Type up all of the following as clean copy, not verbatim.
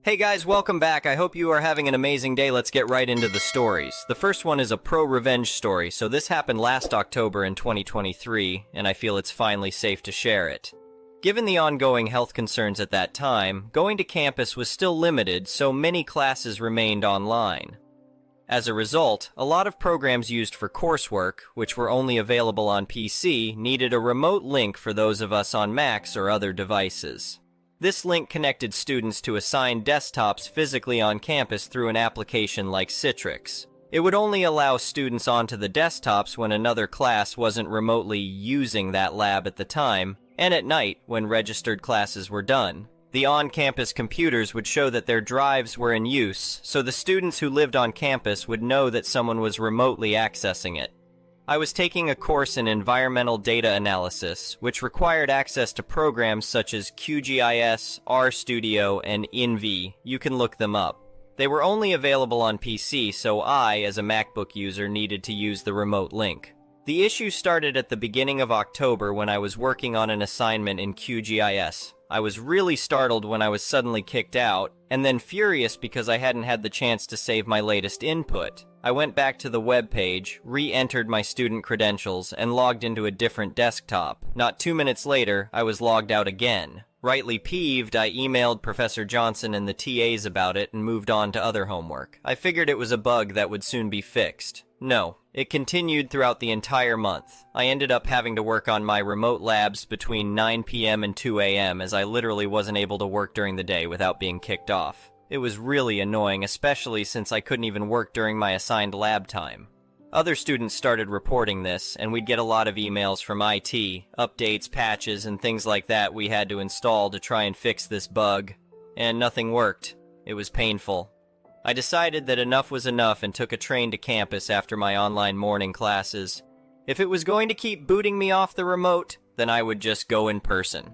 Hey guys, welcome back. I hope you are having an amazing day. Let's get right into the stories. The first one is a pro-revenge story, so this happened last October in 2023, and I feel it's finally safe to share it. Given the ongoing health concerns at that time, going to campus was still limited, so many classes remained online. As a result, a lot of programs used for coursework, which were only available on PC, needed a remote link for those of us on Macs or other devices. This link connected students to assigned desktops physically on campus through an application like Citrix. It would only allow students onto the desktops when another class wasn't remotely using that lab at the time, and at night when registered classes were done. The on-campus computers would show that their drives were in use, so the students who lived on campus would know that someone was remotely accessing it. I was taking a course in environmental data analysis, which required access to programs such as QGIS, RStudio, and Envy. You can look them up. They were only available on PC, so I, as a MacBook user, needed to use the remote link. The issue started at the beginning of October when I was working on an assignment in QGIS. I was really startled when I was suddenly kicked out, and then furious because I hadn't had the chance to save my latest input. I went back to the web page, re-entered my student credentials, and logged into a different desktop. Not 2 minutes later, I was logged out again. Rightly peeved, I emailed Professor Johnson and the TAs about it and moved on to other homework. I figured it was a bug that would soon be fixed. No, it continued throughout the entire month. I ended up having to work on my remote labs between 9 p.m. and 2 a.m. as I literally wasn't able to work during the day without being kicked off. It was really annoying, especially since I couldn't even work during my assigned lab time. Other students started reporting this, and we'd get a lot of emails from IT, updates, patches, and things like that we had to install to try and fix this bug. And nothing worked. It was painful. I decided that enough was enough and took a train to campus after my online morning classes. If it was going to keep booting me off the remote, then I would just go in person.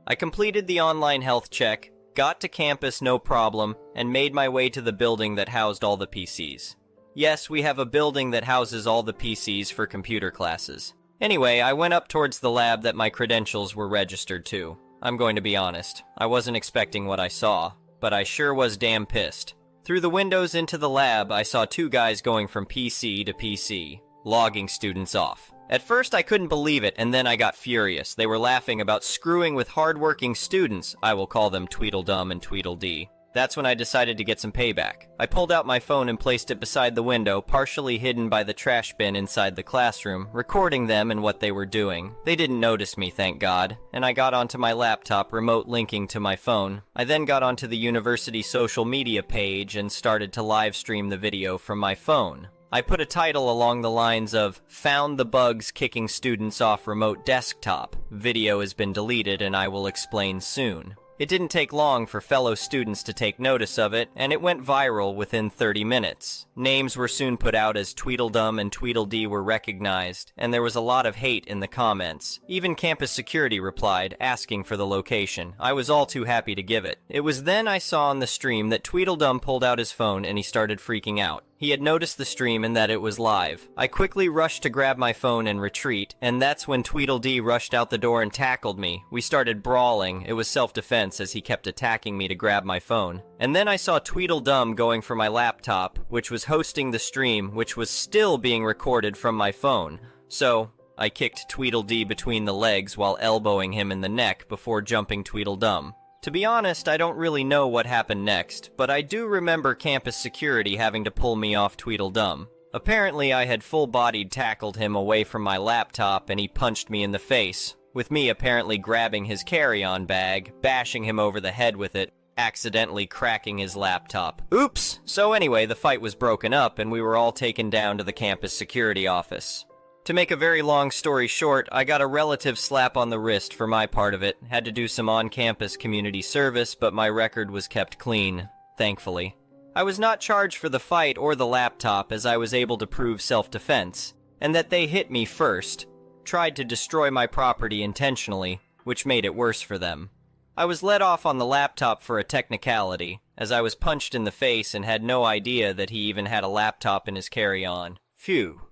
I completed the online health check, got to campus no problem, and made my way to the building that housed all the PCs. Yes, we have a building that houses all the PCs for computer classes. Anyway, I went up towards the lab that my credentials were registered to. I'm going to be honest, I wasn't expecting what I saw, but I sure was damn pissed. Through the windows into the lab, I saw two guys going from PC to PC, logging students off. At first I couldn't believe it, and then I got furious. They were laughing about screwing with hardworking students. I will call them Tweedledum and Tweedledee. That's when I decided to get some payback. I pulled out my phone and placed it beside the window, partially hidden by the trash bin inside the classroom, recording them and what they were doing. They didn't notice me, thank God, and I got onto my laptop, remote linking to my phone. I then got onto the university social media page and started to live stream the video from my phone. I put a title along the lines of, "Found the bugs kicking students off remote desktop. Video has been deleted and I will explain soon." It didn't take long for fellow students to take notice of it, and it went viral within 30 minutes. Names were soon put out as Tweedledum and Tweedledee were recognized, and there was a lot of hate in the comments. Even campus security replied, asking for the location. I was all too happy to give it. It was then I saw on the stream that Tweedledum pulled out his phone and he started freaking out. He had noticed the stream and that it was live. I quickly rushed to grab my phone and retreat, and that's when Tweedledee rushed out the door and tackled me. We started brawling. It was self-defense as he kept attacking me to grab my phone. And then I saw Tweedledum going for my laptop, which was hosting the stream, which was still being recorded from my phone. So I kicked Tweedledee between the legs while elbowing him in the neck before jumping Tweedledum. To be honest, I don't really know what happened next, but I do remember campus security having to pull me off Tweedledum. Apparently, I had full-bodied tackled him away from my laptop and he punched me in the face, with me apparently grabbing his carry-on bag, bashing him over the head with it, accidentally cracking his laptop. Oops! So anyway, the fight was broken up and we were all taken down to the campus security office. To make a very long story short, I got a relative slap on the wrist for my part of it, had to do some on-campus community service, but my record was kept clean, thankfully. I was not charged for the fight or the laptop as I was able to prove self-defense, and that they hit me first, tried to destroy my property intentionally, which made it worse for them. I was let off on the laptop for a technicality, as I was punched in the face and had no idea that he even had a laptop in his carry-on. Phew.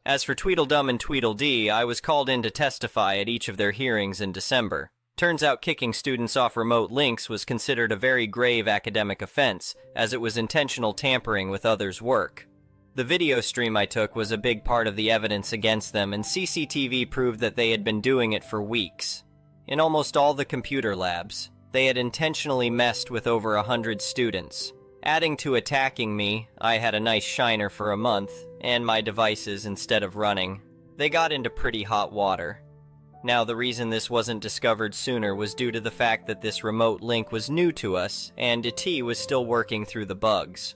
As for Tweedledum and Tweedledee, I was called in to testify at each of their hearings in December. Turns out kicking students off remote links was considered a very grave academic offense, as it was intentional tampering with others' work. The video stream I took was a big part of the evidence against them, and CCTV proved that they had been doing it for weeks. In almost all the computer labs, they had intentionally messed with over 100 students. Adding to attacking me, I had a nice shiner for a month, and my devices, instead of running, they got into pretty hot water. Now, the reason this wasn't discovered sooner was due to the fact that this remote link was new to us, and IT was still working through the bugs.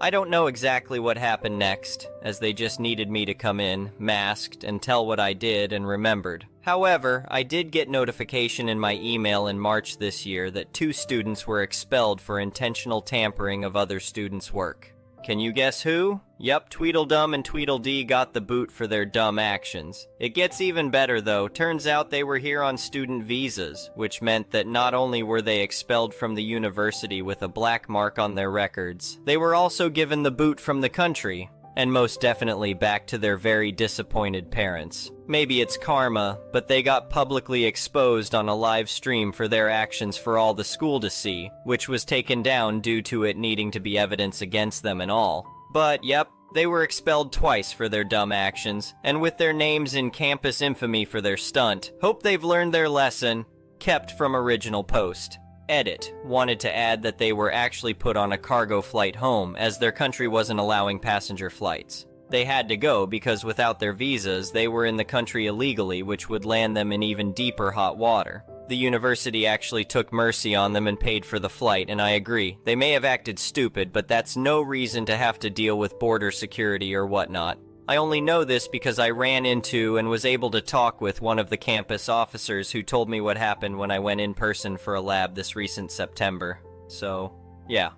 I don't know exactly what happened next, as they just needed me to come in, masked, and tell what I did and remembered. However, I did get notification in my email in March this year that 2 students were expelled for intentional tampering of other students' work. Can you guess who? Yup, Tweedledum and Tweedledee got the boot for their dumb actions. It gets even better though. Turns out they were here on student visas, which meant that not only were they expelled from the university with a black mark on their records, they were also given the boot from the country, and most definitely back to their very disappointed parents. Maybe it's karma, but they got publicly exposed on a live stream for their actions for all the school to see, which was taken down due to it needing to be evidence against them and all. But yep, they were expelled twice for their dumb actions, and with their names in campus infamy for their stunt. Hope they've learned their lesson. Kept from original post. Edit. Wanted to add that they were actually put on a cargo flight home, as their country wasn't allowing passenger flights. They had to go because without their visas, they were in the country illegally, which would land them in even deeper hot water. The university actually took mercy on them and paid for the flight, and I agree. They may have acted stupid, but that's no reason to have to deal with border security or whatnot. I only know this because I ran into and was able to talk with one of the campus officers who told me what happened when I went in person for a lab this recent September. So, yeah.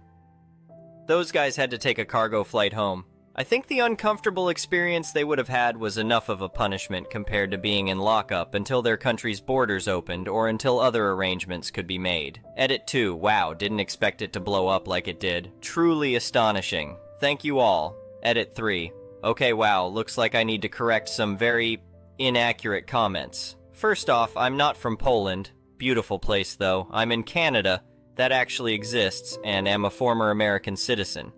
Those guys had to take a cargo flight home. I think the uncomfortable experience they would have had was enough of a punishment compared to being in lockup until their country's borders opened or until other arrangements could be made. Edit 2. Wow, didn't expect it to blow up like it did. Truly astonishing. Thank you all. Edit 3. Okay, wow, looks like I need to correct some very inaccurate comments. First off, I'm not from Poland. Beautiful place, though. I'm in Canada. That actually exists, and am a former American citizen.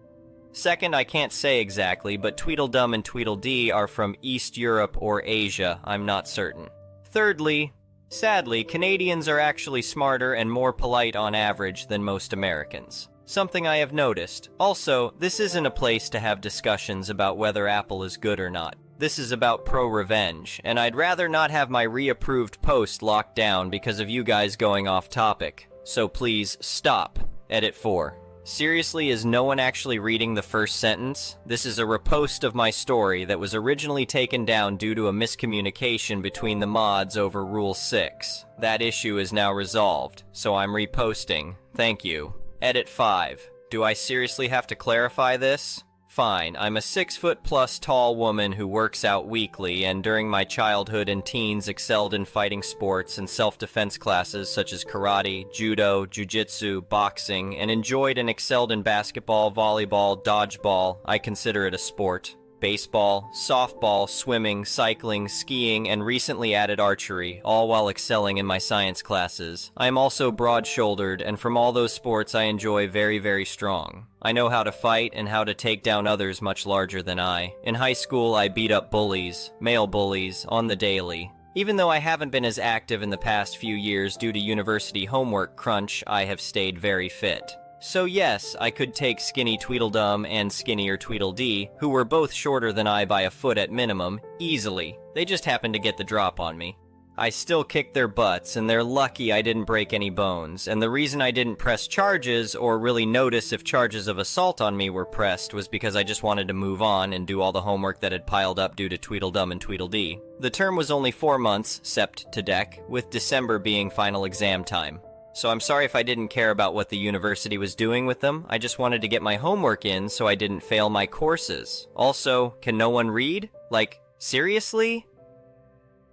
Second, I can't say exactly, but Tweedledum and Tweedledee are from East Europe or Asia. I'm not certain. Thirdly, sadly, Canadians are actually smarter and more polite on average than most Americans. Something I have noticed. Also, this isn't a place to have discussions about whether Apple is good or not. This is about pro-revenge, and I'd rather not have my reapproved post locked down because of you guys going off topic. So please, stop. Edit 4. Seriously, is no one actually reading the first sentence? This is a repost of my story that was originally taken down due to a miscommunication between the mods over Rule 6. That issue is now resolved, so I'm reposting. Thank you. Edit 5. Do I seriously have to clarify this? Fine, I'm a 6-foot-plus tall woman who works out weekly and during my childhood and teens excelled in fighting sports and self-defense classes such as karate, judo, jiu-jitsu, boxing, and enjoyed and excelled in basketball, volleyball, dodgeball, I consider it a sport, baseball, softball, swimming, cycling, skiing, and recently added archery, all while excelling in my science classes. I am also broad-shouldered, and from all those sports I enjoy very, very strong. I know how to fight and how to take down others much larger than I. In high school, I beat up bullies, male bullies, on the daily. Even though I haven't been as active in the past few years due to university homework crunch, I have stayed very fit. So yes, I could take skinny Tweedledum and skinnier Tweedledee, who were both shorter than I by a foot at minimum, easily. They just happened to get the drop on me. I still kicked their butts, and they're lucky I didn't break any bones, and the reason I didn't press charges, or really notice if charges of assault on me were pressed, was because I just wanted to move on and do all the homework that had piled up due to Tweedledum and Tweedledee. The term was only 4 months, sept to dec, with December being final exam time. So I'm sorry if I didn't care about what the university was doing with them. I just wanted to get my homework in so I didn't fail my courses. Also, can no one read? Like, seriously?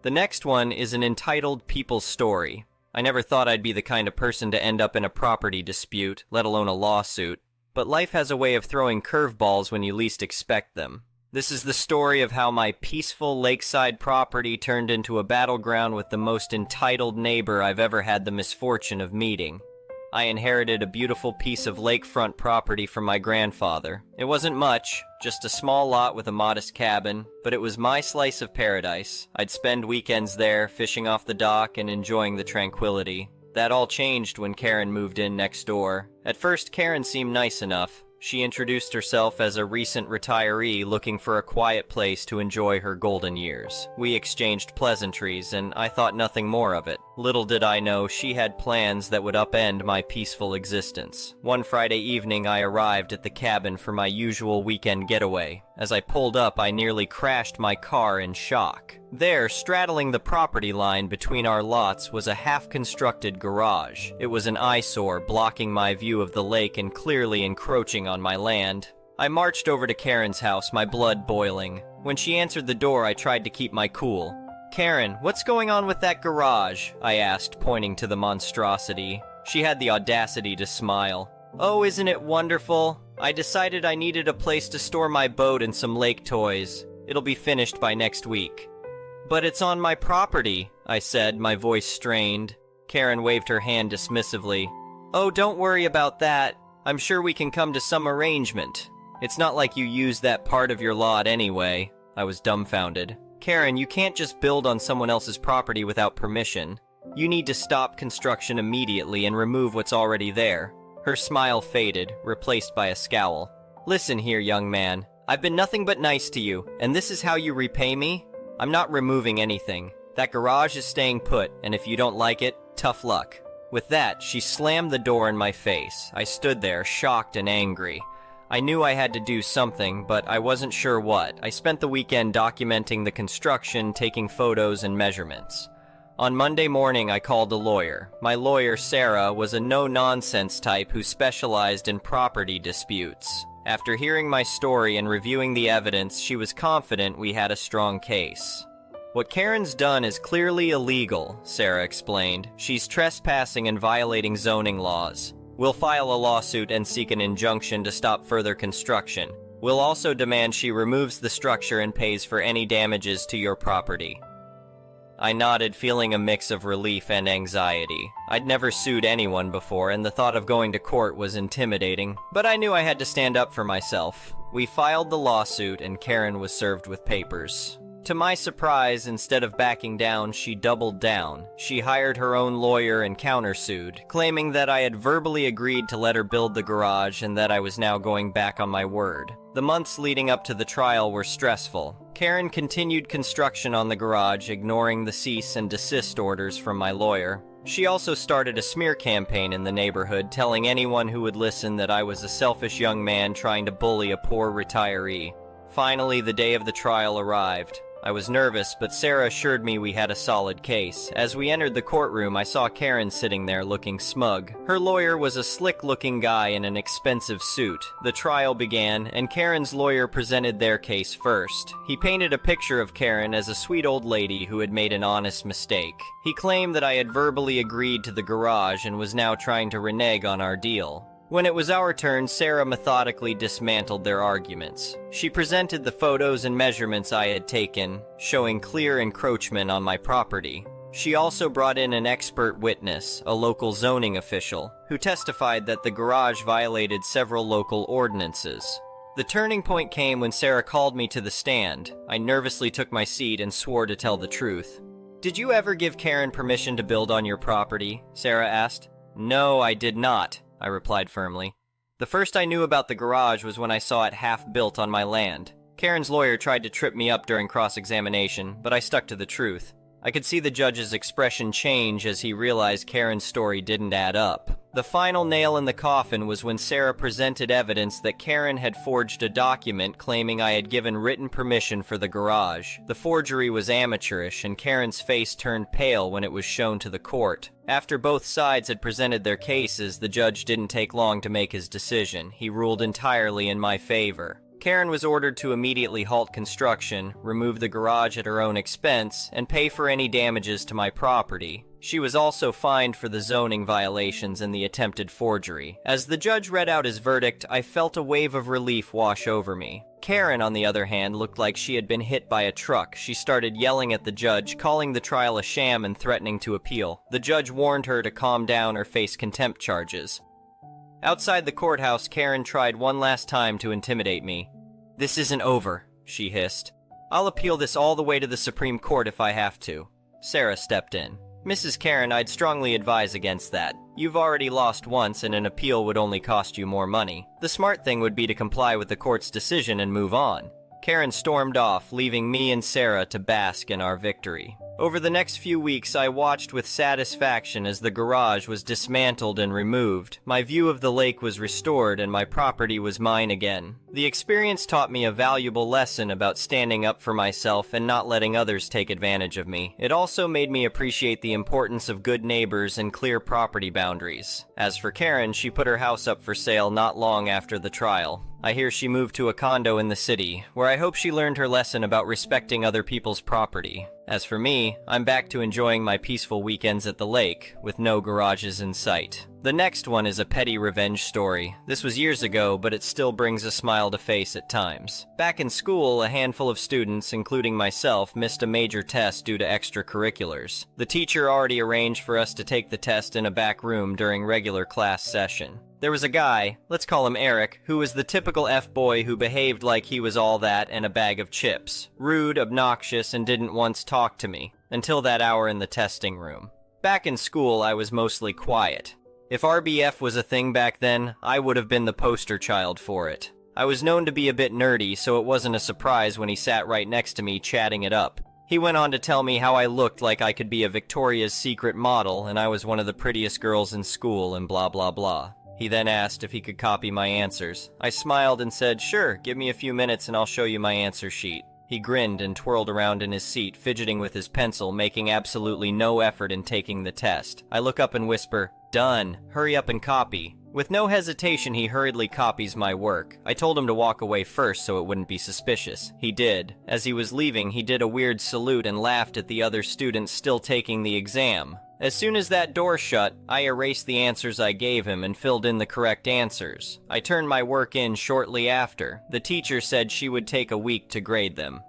The next one is an entitled people's story. I never thought I'd be the kind of person to end up in a property dispute, let alone a lawsuit. But life has a way of throwing curveballs when you least expect them. This is the story of how my peaceful lakeside property turned into a battleground with the most entitled neighbor I've ever had the misfortune of meeting. I inherited a beautiful piece of lakefront property from my grandfather. It wasn't much, just a small lot with a modest cabin, but it was my slice of paradise. I'd spend weekends there, fishing off the dock and enjoying the tranquility. That all changed when Karen moved in next door. At first, Karen seemed nice enough. She introduced herself as a recent retiree looking for a quiet place to enjoy her golden years. We exchanged pleasantries, and I thought nothing more of it. Little did I know she had plans that would upend my peaceful existence. One Friday evening, I arrived at the cabin for my usual weekend getaway. As I pulled up, I nearly crashed my car in shock. There, straddling the property line between our lots, was a half-constructed garage. It was an eyesore, blocking my view of the lake and clearly encroaching on my land. I marched over to Karen's house, my blood boiling. When she answered the door, I tried to keep my cool. "Karen, what's going on with that garage?" I asked, pointing to the monstrosity. She had the audacity to smile. "Oh, isn't it wonderful? I decided I needed a place to store my boat and some lake toys. It'll be finished by next week." "But it's on my property," I said, my voice strained. Karen waved her hand dismissively. "Oh, don't worry about that. I'm sure we can come to some arrangement. It's not like you use that part of your lot anyway." I was dumbfounded. "Karen, you can't just build on someone else's property without permission. You need to stop construction immediately and remove what's already there." Her smile faded, replaced by a scowl. "Listen here, young man. I've been nothing but nice to you, and this is how you repay me? I'm not removing anything. That garage is staying put, and if you don't like it, tough luck." With that, she slammed the door in my face. I stood there, shocked and angry. I knew I had to do something, but I wasn't sure what. I spent the weekend documenting the construction, taking photos and measurements. On Monday morning, I called a lawyer. My lawyer, Sarah, was a no-nonsense type who specialized in property disputes. After hearing my story and reviewing the evidence, she was confident we had a strong case. "What Karen's done is clearly illegal," Sarah explained. "She's trespassing and violating zoning laws. We'll file a lawsuit and seek an injunction to stop further construction. We'll also demand she removes the structure and pays for any damages to your property." I nodded, feeling a mix of relief and anxiety. I'd never sued anyone before, and the thought of going to court was intimidating, but I knew I had to stand up for myself. We filed the lawsuit, and Karen was served with papers. To my surprise, instead of backing down, she doubled down. She hired her own lawyer and countersued, claiming that I had verbally agreed to let her build the garage and that I was now going back on my word. The months leading up to the trial were stressful. Karen continued construction on the garage, ignoring the cease and desist orders from my lawyer. She also started a smear campaign in the neighborhood, telling anyone who would listen that I was a selfish young man trying to bully a poor retiree. Finally, the day of the trial arrived. I was nervous, but Sarah assured me we had a solid case. As we entered the courtroom, I saw Karen sitting there looking smug. Her lawyer was a slick-looking guy in an expensive suit. The trial began, and Karen's lawyer presented their case first. He painted a picture of Karen as a sweet old lady who had made an honest mistake. He claimed that I had verbally agreed to the garage and was now trying to renege on our deal. When it was our turn, Sarah methodically dismantled their arguments. She presented the photos and measurements I had taken, showing clear encroachment on my property. She also brought in an expert witness, a local zoning official, who testified that the garage violated several local ordinances. The turning point came when Sarah called me to the stand. I nervously took my seat and swore to tell the truth. "Did you ever give Karen permission to build on your property?" Sarah asked. "No, I did not," I replied firmly. "The first I knew about the garage was when I saw it half-built on my land. Karen's lawyer tried to trip me up during cross-examination, but I stuck to the truth. I could see the judge's expression change as he realized Karen's story didn't add up. The final nail in the coffin was when Sarah presented evidence that Karen had forged a document claiming I had given written permission for the garage. The forgery was amateurish, and Karen's face turned pale when it was shown to the court. After both sides had presented their cases, the judge didn't take long to make his decision. He ruled entirely in my favor. Karen was ordered to immediately halt construction, remove the garage at her own expense, and pay for any damages to my property. She was also fined for the zoning violations and the attempted forgery. As the judge read out his verdict, I felt a wave of relief wash over me. Karen, on the other hand, looked like she had been hit by a truck. She started yelling at the judge, calling the trial a sham and threatening to appeal. The judge warned her to calm down or face contempt charges. Outside the courthouse, Karen tried one last time to intimidate me. "This isn't over," she hissed. "I'll appeal this all the way to the Supreme Court if I have to." Sarah stepped in. "Mrs. Karen, I'd strongly advise against that. You've already lost once, and an appeal would only cost you more money. The smart thing would be to comply with the court's decision and move on." Karen stormed off, leaving me and Sarah to bask in our victory. Over the next few weeks, I watched with satisfaction as the garage was dismantled and removed. My view of the lake was restored, and my property was mine again. The experience taught me a valuable lesson about standing up for myself and not letting others take advantage of me. It also made me appreciate the importance of good neighbors and clear property boundaries. As for Karen, she put her house up for sale not long after the trial. I hear she moved to a condo in the city, where I hope she learned her lesson about respecting other people's property. As for me, I'm back to enjoying my peaceful weekends at the lake, with no garages in sight. The next one is a petty revenge story. This was years ago, but it still brings a smile to face at times. Back in school, a handful of students, including myself, missed a major test due to extracurriculars. The teacher already arranged for us to take the test in a back room during regular class session. There was a guy, let's call him Eric, who was the typical F-boy who behaved like he was all that and a bag of chips. Rude, obnoxious, and didn't once talk to me, until that hour in the testing room. Back in school, I was mostly quiet. If RBF was a thing back then, I would have been the poster child for it. I was known to be a bit nerdy, so it wasn't a surprise when he sat right next to me chatting it up. He went on to tell me how I looked like I could be a Victoria's Secret model and I was one of the prettiest girls in school and blah blah blah. He then asked if he could copy my answers. I smiled and said, "Sure, give me a few minutes and I'll show you my answer sheet." He grinned and twirled around in his seat, fidgeting with his pencil, making absolutely no effort in taking the test. I look up and whisper, "Done. Hurry up and copy." With no hesitation, he hurriedly copies my work. I told him to walk away first so it wouldn't be suspicious. He did. As he was leaving, he did a weird salute and laughed at the other students still taking the exam. As soon as that door shut, I erased the answers I gave him and filled in the correct answers. I turned my work in shortly after. The teacher said she would take a week to grade them.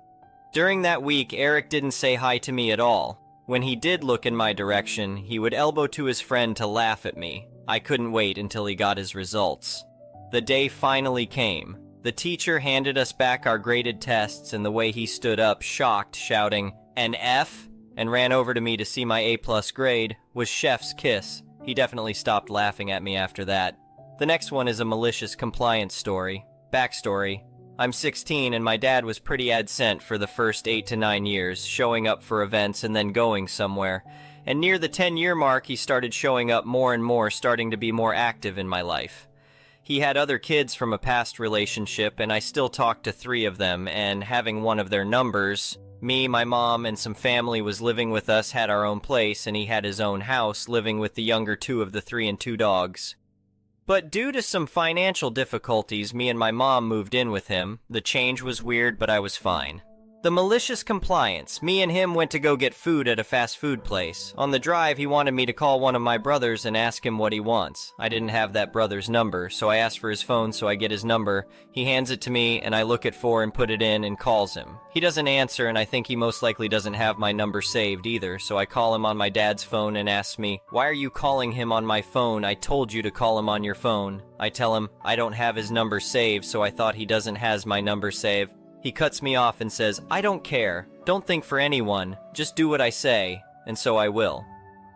During that week, Eric didn't say hi to me at all. When he did look in my direction, he would elbow to his friend to laugh at me. I couldn't wait until he got his results. The day finally came. The teacher handed us back our graded tests, and the way he stood up, shocked, shouting, "An F?" and ran over to me to see my A+ grade, was chef's kiss. He definitely stopped laughing at me after that. The next one is a malicious compliance story. Backstory: I'm 16 and my dad was pretty absent for the first 8 to 9 years, showing up for events and then going somewhere. And near the 10-year mark, he started showing up more and more, starting to be more active in my life. He had other kids from a past relationship, and I still talked to 3 of them, and having one of their numbers, me, my mom, and some family was living with us, had our own place, and he had his own house, living with the younger 2 of the 3 and 2 dogs. But due to some financial difficulties, me and my mom moved in with him. The change was weird, but I was fine. The malicious compliance. Me and him went to go get food at a fast food place. On the drive, he wanted me to call one of my brothers and ask him what he wants. I didn't have that brother's number, so I asked for his phone, so I get his number. He hands it to me, and I look it for and put it in and calls him. He doesn't answer, and I think he most likely doesn't have my number saved either, so I call him on my dad's phone and asks me, "Why are you calling him on my phone? I told you to call him on your phone." I tell him I don't have his number saved, so I thought he doesn't has my number saved. He cuts me off and says, "I don't care. Don't think for anyone. Just do what I say." And so I will.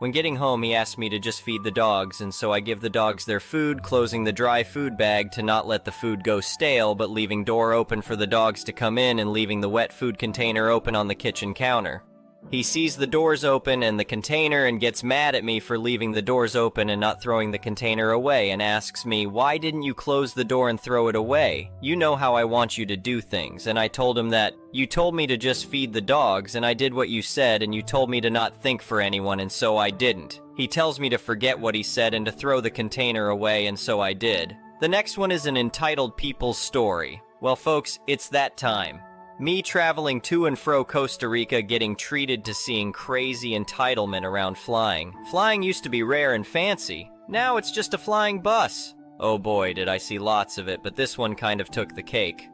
When getting home, he asked me to just feed the dogs, and so I give the dogs their food, closing the dry food bag to not let the food go stale, but leaving door open for the dogs to come in and leaving the wet food container open on the kitchen counter. He sees the doors open and the container and gets mad at me for leaving the doors open and not throwing the container away, and asks me, "Why didn't you close the door and throw it away? You know how I want you to do things." And I told him that, "You told me to just feed the dogs, and I did what you said, and you told me to not think for anyone, and so I didn't." He tells me to forget what he said and to throw the container away, and so I did. The next one is an entitled people's story. Well, folks, it's that time. Me traveling to and fro Costa Rica, getting treated to seeing crazy entitlement around flying. Flying used to be rare and fancy. Now it's just a flying bus. Oh boy, did I see lots of it, but this one kind of took the cake.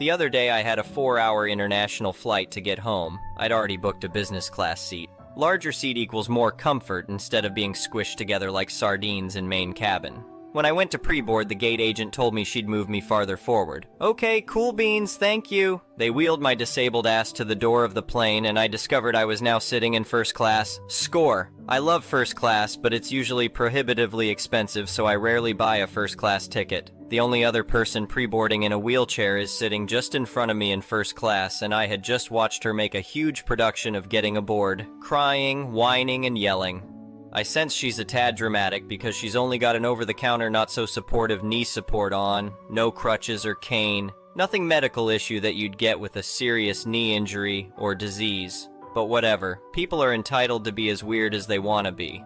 The other day I had a 4-hour international flight to get home. I'd already booked a business class seat. Larger seat equals more comfort instead of being squished together like sardines in main cabin. When I went to pre-board, the gate agent told me she'd move me farther forward. Okay, cool beans, thank you. They wheeled my disabled ass to the door of the plane, and I discovered I was now sitting in first class. Score! I love first class, but it's usually prohibitively expensive, so I rarely buy a first class ticket. The only other person pre-boarding in a wheelchair is sitting just in front of me in first class, and I had just watched her make a huge production of getting aboard, crying, whining, and yelling. I sense she's a tad dramatic because she's only got an over-the-counter not-so-supportive knee support on, no crutches or cane, nothing medical issue that you'd get with a serious knee injury or disease. But whatever, people are entitled to be as weird as they want to be.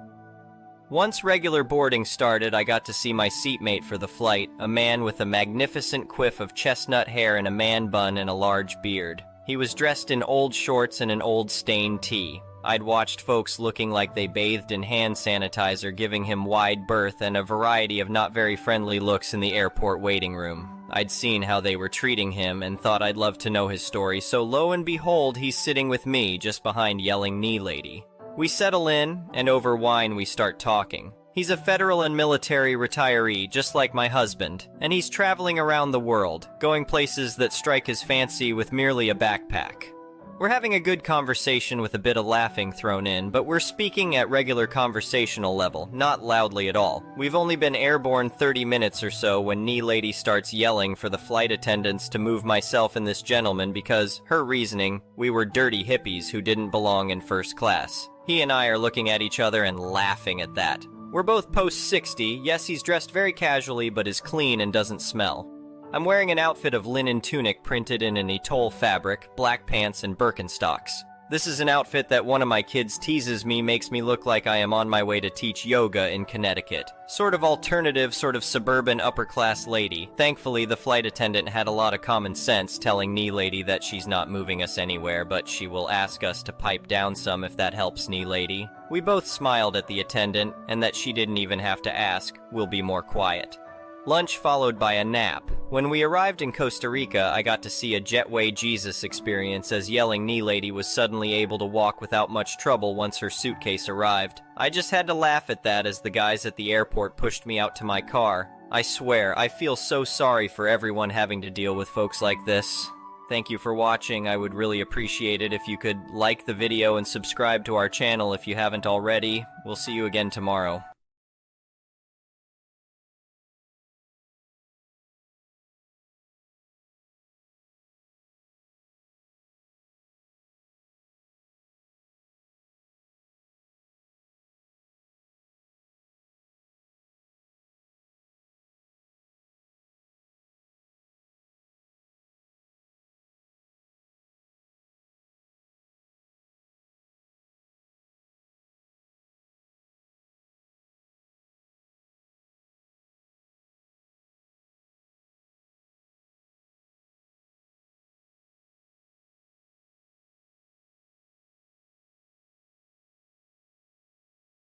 Once regular boarding started, I got to see my seatmate for the flight, a man with a magnificent quiff of chestnut hair and a man bun and a large beard. He was dressed in old shorts and an old stained tee. I'd watched folks looking like they bathed in hand sanitizer giving him wide berth and a variety of not very friendly looks in the airport waiting room. I'd seen how they were treating him and thought I'd love to know his story, so lo and behold, he's sitting with me just behind yelling knee lady. We settle in, and over wine we start talking. He's a federal and military retiree, just like my husband, and he's traveling around the world, going places that strike his fancy with merely a backpack. We're having a good conversation with a bit of laughing thrown in, but we're speaking at regular conversational level, not loudly at all. We've only been airborne 30 minutes or so when knee lady starts yelling for the flight attendants to move myself and this gentleman because, her reasoning, we were dirty hippies who didn't belong in first class. He and I are looking at each other and laughing at that. We're both post-60, yes, he's dressed very casually but is clean and doesn't smell. I'm wearing an outfit of linen tunic printed in an atoll fabric, black pants, and Birkenstocks. This is an outfit that one of my kids teases me makes me look like I am on my way to teach yoga in Connecticut. Sort of alternative, sort of suburban upper-class lady. Thankfully, the flight attendant had a lot of common sense telling knee lady that she's not moving us anywhere, but she will ask us to pipe down some if that helps knee lady. We both smiled at the attendant, and that she didn't even have to ask, we'll be more quiet. Lunch followed by a nap. When we arrived in Costa Rica, I got to see a Jetway Jesus experience as yelling knee lady was suddenly able to walk without much trouble once her suitcase arrived. I just had to laugh at that as the guys at the airport pushed me out to my car. I swear, I feel so sorry for everyone having to deal with folks like this. Thank you for watching. I would really appreciate it if you could like the video and subscribe to our channel if you haven't already. We'll see you again tomorrow.